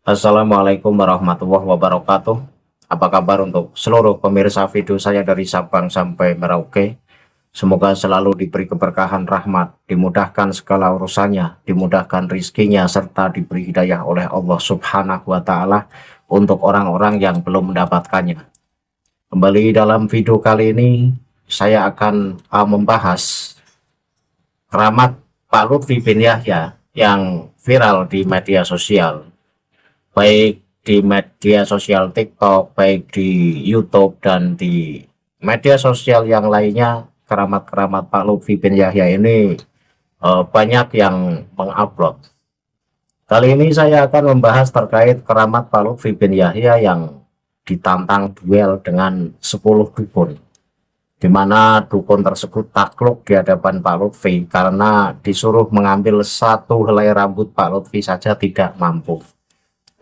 Assalamualaikum warahmatullahi wabarakatuh. Apa kabar untuk seluruh pemirsa video saya dari Sabang sampai Merauke? Semoga selalu diberi keberkahan rahmat, dimudahkan segala urusannya, dimudahkan rizkinya, serta diberi hidayah oleh Allah Subhanahu wa Ta'ala untuk orang-orang yang belum mendapatkannya. Kembali dalam video kali ini, saya akan membahas keramat Pak Lutfi bin Yahya yang viral di media sosial, baik di media sosial TikTok, baik di YouTube, dan di media sosial yang lainnya. Keramat-keramat Pak Lutfi bin Yahya ini banyak yang mengupload. Kali ini saya akan membahas terkait keramat Pak Lutfi bin Yahya yang ditantang duel dengan 10 dukun, di mana dukun tersebut takluk di hadapan Pak Lutfi karena disuruh mengambil satu helai rambut Pak Lutfi saja tidak mampu.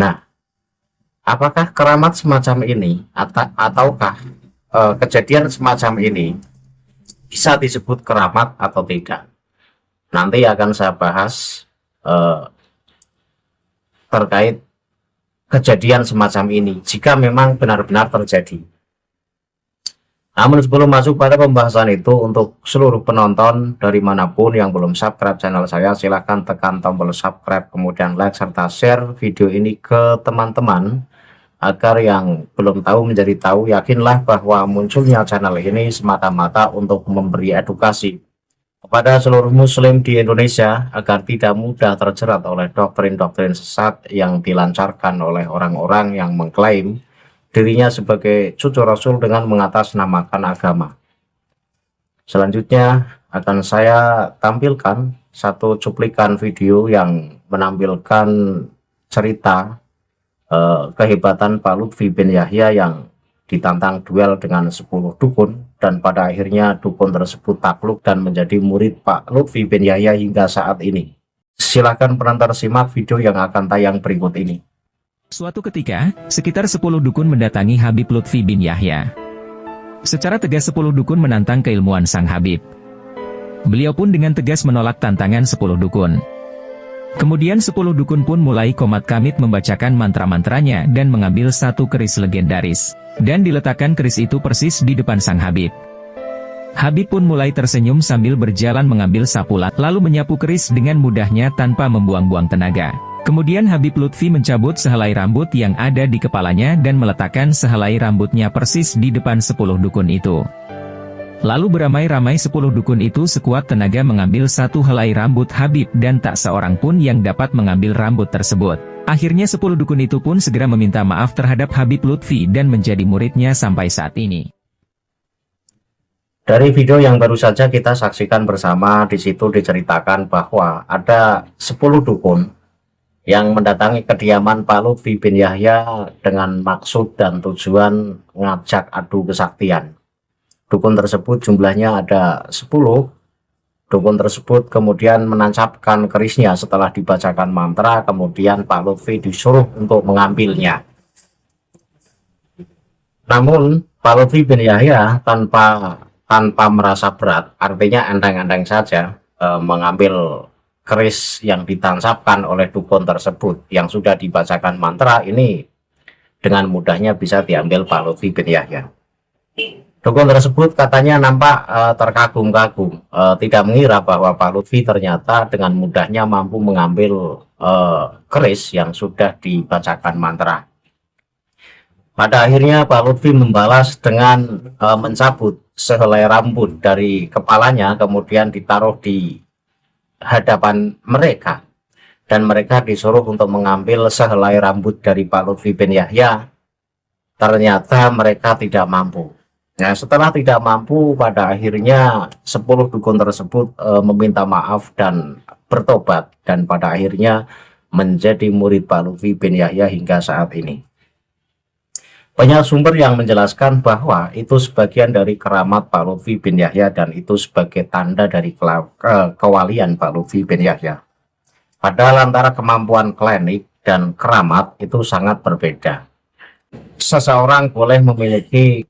Nah, apakah keramat semacam ini ataukah kejadian semacam ini bisa disebut keramat atau tidak? Nanti akan saya bahas terkait kejadian semacam ini jika memang benar-benar terjadi. Namun sebelum masuk pada pembahasan itu, untuk seluruh penonton dari manapun yang belum subscribe channel saya, silahkan tekan tombol subscribe, kemudian like serta share video ini ke teman-teman agar yang belum tahu menjadi tahu. Yakinlah bahwa munculnya channel ini semata-mata untuk memberi edukasi kepada seluruh muslim di Indonesia agar tidak mudah terjerat oleh doktrin-doktrin sesat yang dilancarkan oleh orang-orang yang mengklaim dirinya sebagai cucu Rasul dengan mengatasnamakan agama. Selanjutnya akan saya tampilkan satu cuplikan video yang menampilkan cerita kehebatan Pak Lutfi bin Yahya yang ditantang duel dengan 10 dukun, dan pada akhirnya dukun tersebut takluk dan menjadi murid Pak Lutfi bin Yahya hingga saat ini. Silahkan penonton simak video yang akan tayang berikut ini. Suatu ketika, sekitar 10 dukun mendatangi Habib Lutfi bin Yahya. Secara tegas 10 dukun menantang keilmuan sang Habib. Beliau pun dengan tegas menolak tantangan 10 dukun. Kemudian 10 dukun pun mulai komat kamit membacakan mantra-mantranya dan mengambil satu keris legendaris. Dan diletakkan keris itu persis di depan sang Habib. Habib pun mulai tersenyum sambil berjalan mengambil sapu lalu menyapu keris dengan mudahnya tanpa membuang-buang tenaga. Kemudian Habib Lutfi mencabut sehelai rambut yang ada di kepalanya dan meletakkan sehelai rambutnya persis di depan 10 dukun itu. Lalu beramai-ramai 10 dukun itu sekuat tenaga mengambil satu helai rambut Habib dan tak seorang pun yang dapat mengambil rambut tersebut. Akhirnya 10 dukun itu pun segera meminta maaf terhadap Habib Lutfi dan menjadi muridnya sampai saat ini. Dari video yang baru saja kita saksikan bersama, di situ diceritakan bahwa ada 10 dukun yang mendatangi kediaman Pak Lutfi bin Yahya dengan maksud dan tujuan ngajak adu kesaktian. Dukun tersebut jumlahnya ada 10. Dukun tersebut kemudian menancapkan kerisnya setelah dibacakan mantra, kemudian Pak Lutfi disuruh untuk mengambilnya. Namun Pak Lutfi bin Yahya tanpa merasa berat, artinya enteng-enteng saja, mengambil keris yang ditancapkan oleh dukun tersebut yang sudah dibacakan mantra ini. Dengan mudahnya bisa diambil Pak Lutfi bin Yahya. Dukun tersebut katanya nampak terkagum-kagum, tidak mengira bahwa Pak Lutfi ternyata dengan mudahnya mampu mengambil keris yang sudah dibacakan mantra. Pada akhirnya Pak Lutfi membalas dengan mencabut sehelai rambut dari kepalanya, kemudian ditaruh di hadapan mereka, dan mereka disuruh untuk mengambil sehelai rambut dari Pak Lutfi bin Yahya. Ternyata mereka tidak mampu. Nah, setelah tidak mampu, pada akhirnya 10 dukun tersebut meminta maaf dan bertobat, dan pada akhirnya menjadi murid Pak Lutfi bin Yahya hingga saat ini. Banyak sumber yang menjelaskan bahwa itu sebagian dari keramat Pak Lutfi bin Yahya dan itu sebagai tanda dari kewalian Pak Lutfi bin Yahya. Padahal antara kemampuan klinik dan keramat itu sangat berbeda. Seseorang boleh memiliki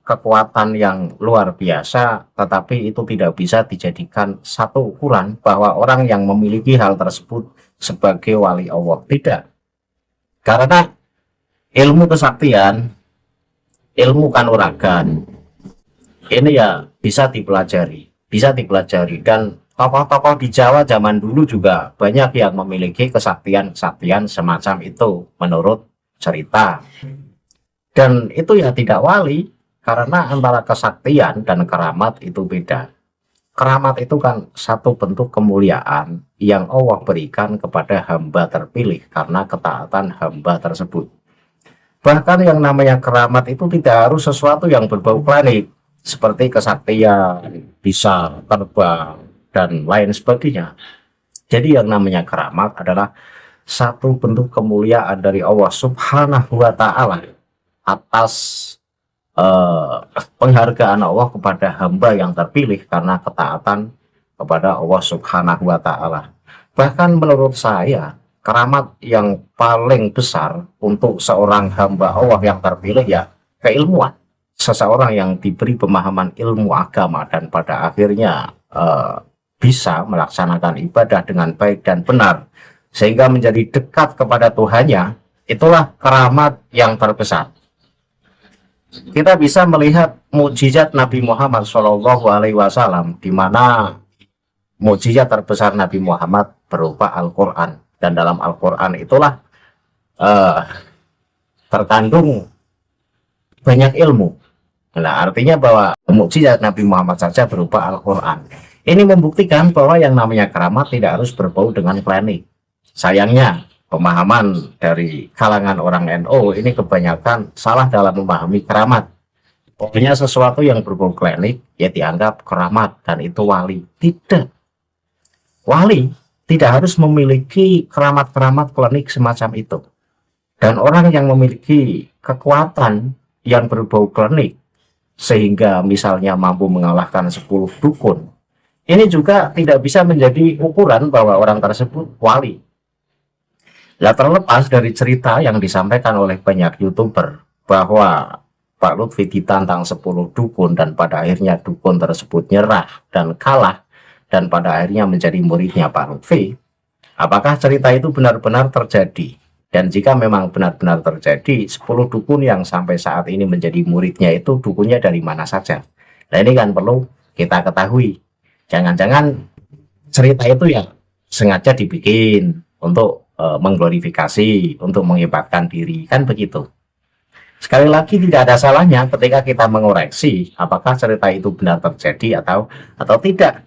kekuatan yang luar biasa, tetapi itu tidak bisa dijadikan satu ukuran bahwa orang yang memiliki hal tersebut sebagai wali Allah. Tidak. Karena ilmu kesaktian, ilmu kanuragan, ini ya bisa dipelajari dan tokoh-tokoh di Jawa zaman dulu juga banyak yang memiliki kesaktian-kesaktian semacam itu menurut cerita. Dan itu ya tidak wali, karena antara kesaktian dan keramat itu beda. Keramat itu kan satu bentuk kemuliaan yang Allah berikan kepada hamba terpilih karena ketaatan hamba tersebut. Bahkan yang namanya keramat itu tidak harus sesuatu yang berbau klinik, seperti kesaktian, bisa terbang, dan lain sebagainya. Jadi yang namanya keramat adalah satu bentuk kemuliaan dari Allah Subhanahu wa Ta'ala atas eh, penghargaan Allah kepada hamba yang terpilih karena ketaatan kepada Allah Subhanahu wa Ta'ala. Bahkan menurut saya, keramat yang paling besar untuk seorang hamba Allah yang terpilih ya keilmuan. Seseorang yang diberi pemahaman ilmu agama dan pada akhirnya bisa melaksanakan ibadah dengan baik dan benar sehingga menjadi dekat kepada Tuhannya, itulah keramat yang terbesar. Kita bisa melihat mukjizat Nabi Muhammad SAW, di mana mukjizat terbesar Nabi Muhammad berupa Al-Quran, dan dalam Al-Quran itulah terkandung banyak ilmu. Nah, artinya bahwa mukjizat Nabi Muhammad saja berupa Al-Quran. Ini membuktikan bahwa yang namanya keramat tidak harus berbau dengan klinik. Sayangnya, pemahaman dari kalangan orang NU ini kebanyakan salah dalam memahami keramat. Pokoknya sesuatu yang berbau klinik ya dianggap keramat dan itu wali. Tidak. Wali tidak harus memiliki keramat-keramat klinik semacam itu. Dan orang yang memiliki kekuatan yang berbau klinik sehingga misalnya mampu mengalahkan 10 dukun, ini juga tidak bisa menjadi ukuran bahwa orang tersebut wali. Nah, terlepas dari cerita yang disampaikan oleh banyak YouTuber bahwa Pak Lutfi ditantang 10 dukun dan pada akhirnya dukun tersebut nyerah dan kalah dan pada akhirnya menjadi muridnya Pak Lutfi, apakah cerita itu benar-benar terjadi? Dan jika memang benar-benar terjadi, 10 dukun yang sampai saat ini menjadi muridnya itu dukunnya dari mana saja? Nah, ini kan perlu kita ketahui. Jangan-jangan cerita itu ya sengaja dibikin untuk mengglorifikasi, untuk menghebatkan diri, kan begitu. Sekali lagi tidak ada salahnya ketika kita mengoreksi apakah cerita itu benar terjadi atau tidak.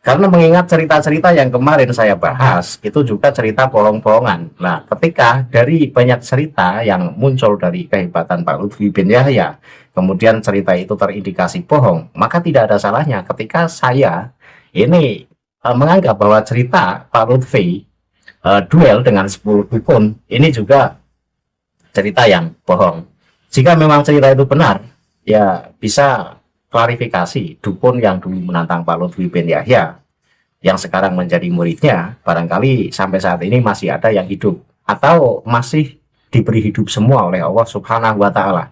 Karena mengingat cerita-cerita yang kemarin saya bahas itu juga cerita bohong-bohongan. Nah, ketika dari banyak cerita yang muncul dari kehebatan Pak Lutfi bin Yahya, kemudian cerita itu terindikasi bohong, maka tidak ada salahnya ketika saya ini menganggap bahwa cerita Pak Lutfi duel dengan 10 dukun ini juga cerita yang bohong. Jika memang cerita itu benar, ya bisa klarifikasi dukun yang dulu menantang Pak Lutfi bin Yahya yang sekarang menjadi muridnya, barangkali sampai saat ini masih ada yang hidup atau masih diberi hidup semua oleh Allah Subhanahu wa Ta'ala.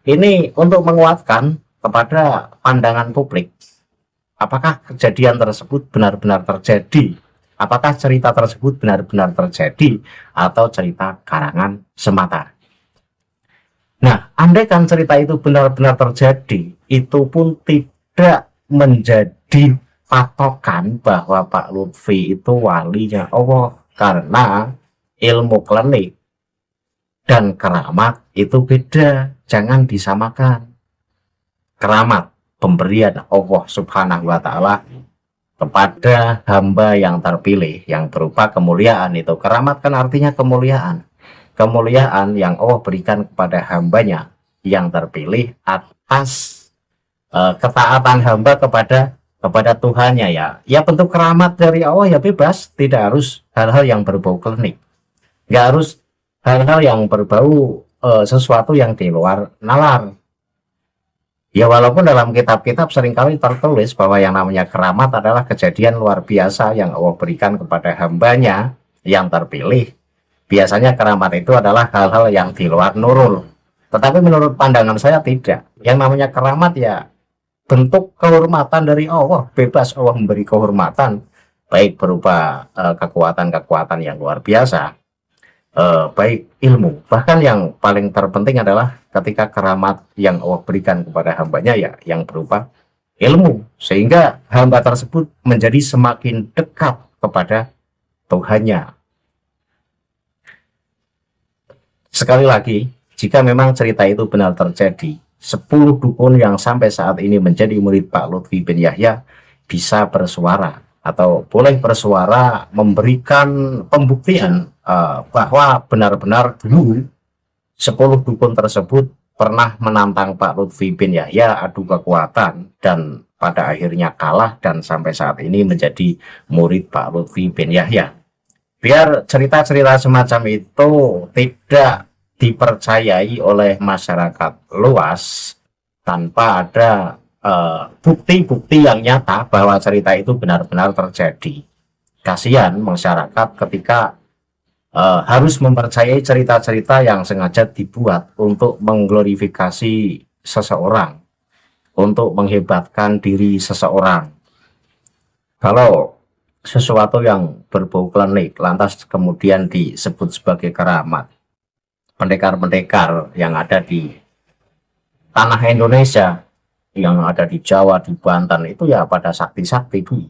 Ini untuk menguatkan kepada pandangan publik, apakah kejadian tersebut benar-benar terjadi, apakah cerita tersebut benar-benar terjadi atau cerita karangan semata. Nah, andaikan cerita itu benar-benar terjadi, itu pun tidak menjadi patokan bahwa Pak Lutfi itu walinya Allah, karena ilmu klinik dan keramat itu beda, jangan disamakan. Keramat pemberian Allah Subhanahu wa Ta'ala kepada hamba yang terpilih yang berupa kemuliaan itu. Keramat kan artinya kemuliaan. Kemuliaan yang Allah berikan kepada hambanya yang terpilih atas ketaatan hamba kepada Tuhannya ya. Ya, bentuk keramat dari Allah ya bebas, tidak harus hal-hal yang berbau klinik. Nggak harus hal-hal yang berbau sesuatu yang di luar nalar. Ya, walaupun dalam kitab-kitab seringkali tertulis bahwa yang namanya keramat adalah kejadian luar biasa yang Allah berikan kepada hambanya yang terpilih. Biasanya keramat itu adalah hal-hal yang di luar nurul. Tetapi menurut pandangan saya tidak. Yang namanya keramat ya bentuk kehormatan dari Allah. Bebas Allah memberi kehormatan, baik berupa kekuatan-kekuatan yang luar biasa, baik ilmu, bahkan yang paling terpenting adalah ketika keramat yang Allah berikan kepada hambanya ya yang berupa ilmu, sehingga hamba tersebut menjadi semakin dekat kepada Tuhannya. Sekali lagi, jika memang cerita itu benar terjadi, 10 dukun yang sampai saat ini menjadi murid Pak Lutfi bin Yahya bisa bersuara atau boleh bersuara memberikan pembuktian bahwa benar-benar dulu 10 dukun tersebut pernah menantang Pak Lutfi bin Yahya adu kekuatan dan pada akhirnya kalah dan sampai saat ini menjadi murid Pak Lutfi bin Yahya. Biar cerita-cerita semacam itu tidak dipercayai oleh masyarakat luas tanpa ada bukti-bukti yang nyata bahwa cerita itu benar-benar terjadi. Kasihan masyarakat ketika harus mempercayai cerita-cerita yang sengaja dibuat untuk mengglorifikasi seseorang, untuk menghebatkan diri seseorang. Kalau sesuatu yang berbau klinik lantas kemudian disebut sebagai keramat, pendekar-pendekar yang ada di tanah Indonesia, yang ada di Jawa, di Banten, itu ya pada sakti-sakti dulu.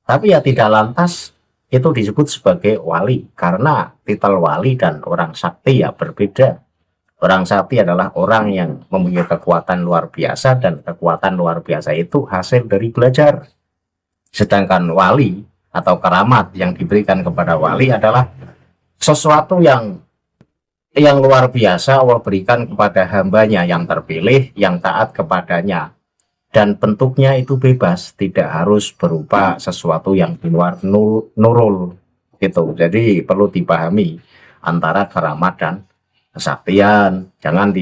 Tapi ya tidak lantas itu disebut sebagai wali, karena titel wali dan orang sakti ya berbeda. Orang sakti adalah orang yang mempunyai kekuatan luar biasa, dan kekuatan luar biasa itu hasil dari belajar. Sedangkan wali atau keramat yang diberikan kepada wali adalah sesuatu yang luar biasa Allah berikan kepada hambanya yang terpilih, yang taat kepadanya. Dan bentuknya itu bebas, tidak harus berupa sesuatu yang di luar nurul gitu. Jadi perlu dipahami antara keramat dan kesaktian, jangan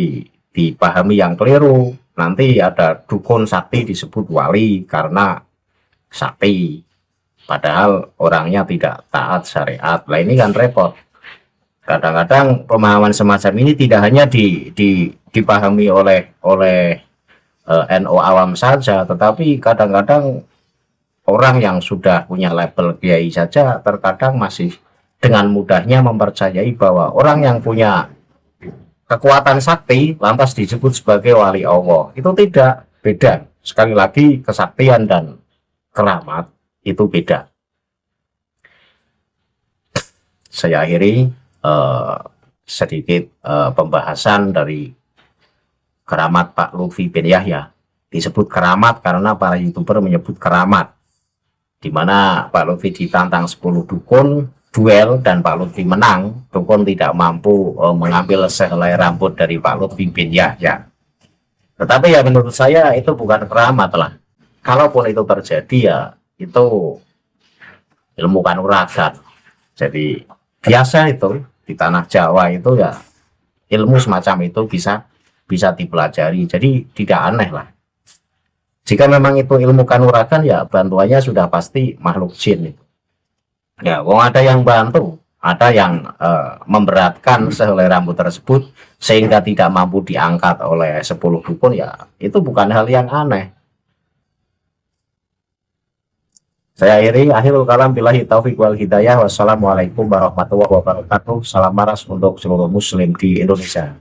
dipahami yang keliru. Nanti ada dukun sakti disebut wali karena sakti, padahal orangnya tidak taat syariat. Nah ini kan repot. Kadang-kadang pemahaman semacam ini tidak hanya dipahami oleh NU awam saja, tetapi kadang-kadang orang yang sudah punya label kiai saja terkadang masih dengan mudahnya mempercayai bahwa orang yang punya kekuatan sakti lantas disebut sebagai wali Allah. Itu tidak, beda. Sekali lagi, kesaktian dan keramat itu beda. Saya akhiri sedikit pembahasan dari keramat Pak Lutfi bin Yahya. Disebut keramat karena para YouTuber menyebut keramat, di mana Pak Lutfi ditantang 10 dukun duel dan Pak Lutfi menang. Dukun tidak mampu mengambil sehelai rambut dari Pak Lutfi bin Yahya. Tetapi ya menurut saya itu bukan keramat lah. Kalaupun itu terjadi ya itu ilmu kanuragan. Jadi biasa itu di tanah Jawa itu ya ilmu semacam itu bisa dipelajari, jadi tidak aneh lah. Jika memang itu ilmu kanuragan ya bantuannya sudah pasti makhluk jin itu. Ya, wong ada yang bantu, ada yang memberatkan sehelai rambut tersebut sehingga tidak mampu diangkat oleh 10 dukun, ya itu bukan hal yang aneh. Saya akhirul kalam, billahi taufiq wal hidayah. Wassalamualaikum warahmatullahi wabarakatuh. Salam maras untuk seluruh muslim di Indonesia.